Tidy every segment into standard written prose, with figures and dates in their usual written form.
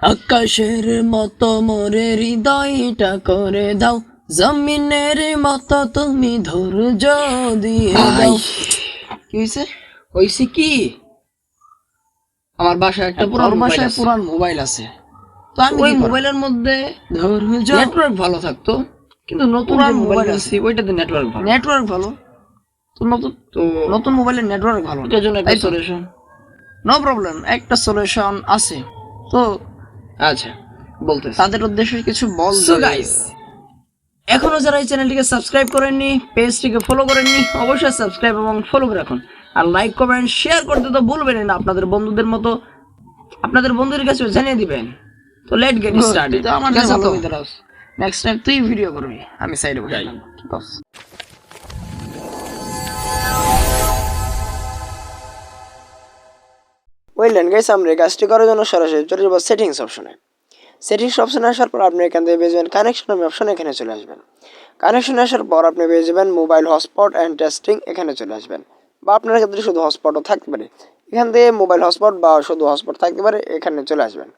আকাশের মতো মোরে হৃদয়টা করে দাও, জমিনের মতো তুমি ধৈর্য দিয়ে দাও। কি হয়েছে? হইছে কি, আমার বাসায় একটা পুরান মোবাইল আছে, তো আমি ওই মোবাইলের মধ্যে ধৈর্য নেটওয়ার্ক ভালো থাকতো, কিন্তু নতুন যে মোবাইল আছে ওইটাতে নেটওয়ার্ক ভালো। তো নতুন মোবাইলের নেটওয়ার্ক ভালো, এটার জন্য একটা সলিউশন। নো প্রবলেম, একটা সলিউশন আছে। তো আচ্ছা বলতে তাদের উদ্দেশ্যে কিছু বল। সো গাইস, এখনো যারা এই চ্যানেলটিকে সাবস্ক্রাইব করেননি, পেজটিকে ফলো করেননি, অবশ্যই সাবস্ক্রাইব এবং ফলো করে রাখুন। আর লাইক কমেন্ট শেয়ার করতে তো ভুলবেন না, আপনাদের বন্ধুদের মতো আপনাদের বন্ধুদের কাছে জানিয়ে দিবেন। তো লেট গেট স্টার্টেড। আমার কাছে তো নেক্সট টাইম তুই ভিডিও করবি, আমি সাইডে বসে থাকবো। বস ওয়েলেন গাইস, আমরা এই কাজটি করার জন্য সরাসরি চলে যাবো সেটিংস অপশনে। সেটিংস অপশনে আসার পর আপনি এখান থেকে পেয়ে যাবেন কানেকশন অপশন, এখানে চলে আসবেন। কানেকশন আসার পর আপনি পেয়ে যাবেন মোবাইল হটস্পট অ্যান্ড টেস্টিং, এখানে চলে আসবেন। বা আপনার ক্ষেত্রে শুধু হটস্পটও থাকতে পারে, এখান থেকে মোবাইল হটস্পট বা শুধু হটস্পট থাকতে পারে, এখানে চলে আসবেন।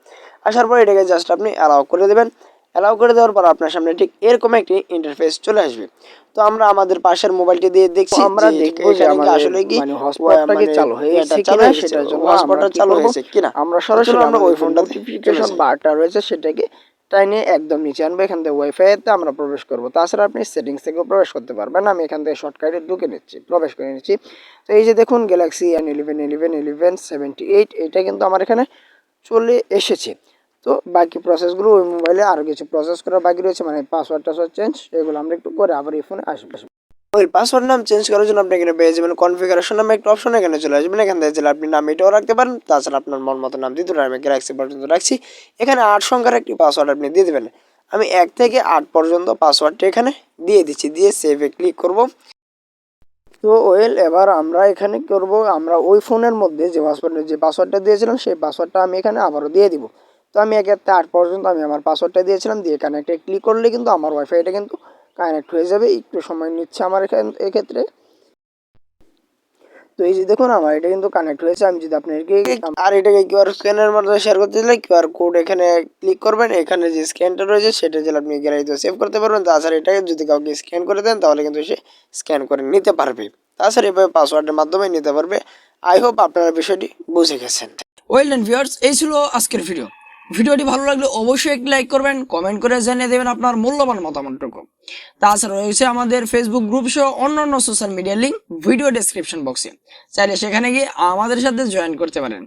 আসার পর এটাকে জাস্ট আপনি অ্যালাউ করে দেবেন। অ্যালাউ করে দেওয়ার পর আপনার সামনে ঠিক এরকম একটি ইন্টারফেস চলে আসবে। তো আমরা আমাদের পাশের মোবাইলটি দিয়ে দেখছি, আমরা দেখবো যে আসলে কি হটস্পটটা কি চালু হয়েছে কিনা, সেটার জন্য হটস্পটটা চালু হয়েছে কিনা আমরা সরাসরি আমরা ওই ফোনটা নোটিফিকেশন বারটা রয়েছে সেটাকে টাইনে একদম নিচে আনবো। এখান থেকে ওয়াইফাইতে আমরা প্রবেশ করবো। তাছাড়া আপনি সেটিংস থেকেও প্রবেশ করতে পারবেন। আমি এখান থেকে শর্টকাটে ঢুকে নিচ্ছি, প্রবেশ করে নিচ্ছি। তো এই যে দেখুন গ্যালাক্সি N11 এটা কিন্তু আমার এখানে চলে এসেছে। তো বাকি প্রসেসগুলো ওই মোবাইলে আরও কিছু প্রসেস করা বাকি রয়েছে, মানে পাসওয়ার্ড টাসওয়ার্ড চেঞ্জ, এগুলো আমরা একটু করে আবার এই ফোনে আসবো। ওই পাসওয়ার্ড নাম চেঞ্জ করার জন্য আপনি এখানে পেয়ে যাবেন কনফিগারেশন নামে একটা অপশন, এখানে চলে আসবেন। এখান থেকে আপনি নাম এটাও রাখতে পারেন, তাছাড়া আপনার মন মতো নাম দিতে পারেন। আমি গ্যালাক্সি পর্যন্ত রাখছি। এখানে 8 সংখ্যার একটি পাসওয়ার্ড আপনি দিয়ে দেবেন। আমি 1 থেকে 8 পর্যন্ত পাসওয়ার্ডটা এখানে দিয়ে দিচ্ছি, দিয়ে সেভে ক্লিক করব। তো এবার আমরা এখানে করব, আমরা ওই ফোনের মধ্যে যে পাসওয়ার্ডটা দিয়েছিলাম সেই পাসওয়ার্ডটা আমি এখানে আবারও দিয়ে দিব। তো আমি 1 থেকে 8 পর্যন্ত আমি আমার পাসওয়ার্ডটা দিয়েছিলাম, দিয়ে কানেক্টে ক্লিক করলে কিন্তু আমার ওয়াইফাইটা কিন্তু কানেক্ট হয়ে যাবে। একটু সময় নিচ্ছে আমার এক্ষেত্রে। তো এই যে দেখুন আমার এটা কিন্তু কানেক্ট হয়েছে। আমি যদি আপনাদেরকে আর এটাকে কিউআর স্ক্যানের মাধ্যমে শেয়ার করতে চাইলে কিউআর কোড এখানে ক্লিক করবেন। এখানে যে স্ক্যানটা রয়েছে সেটা যদি আপনি গ্যালারিতে সেভ করতে পারবেন। তাছাড়া এটাকে যদি কাউকে স্ক্যান করে দেন তাহলে কিন্তু সে স্ক্যান করে নিতে পারবে। তাছাড়া এভাবে পাসওয়ার্ডের মাধ্যমে নিতে পারবে। আই হোপ আপনারা বিষয়টি বুঝে গেছেন। ওয়েল দেন ভিউয়ার্স, এই ছিল আজকের ভিডিওটি ভালো লাগলে অবশ্যই একটি লাইক করবেন, কমেন্ট করে জানিয়ে দেবেন আপনার মূল্যবান মতামতটুকু। তাছাড়া রয়েছে আমাদের ফেসবুক গ্রুপ সহ অন্যান্য social media link video description বক্সে, চাইলে সেখানে গিয়ে আমাদের সাথে জয়েন করতে পারেন।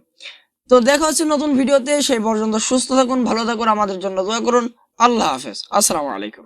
তো দেখা হচ্ছে নতুন ভিডিওতে, সেই পর্যন্ত সুস্থ থাকুন, ভালো থাকুন, আমাদের জন্য দোয়া করুন। আল্লাহ হাফেজ, আসসালামু আলাইকুম।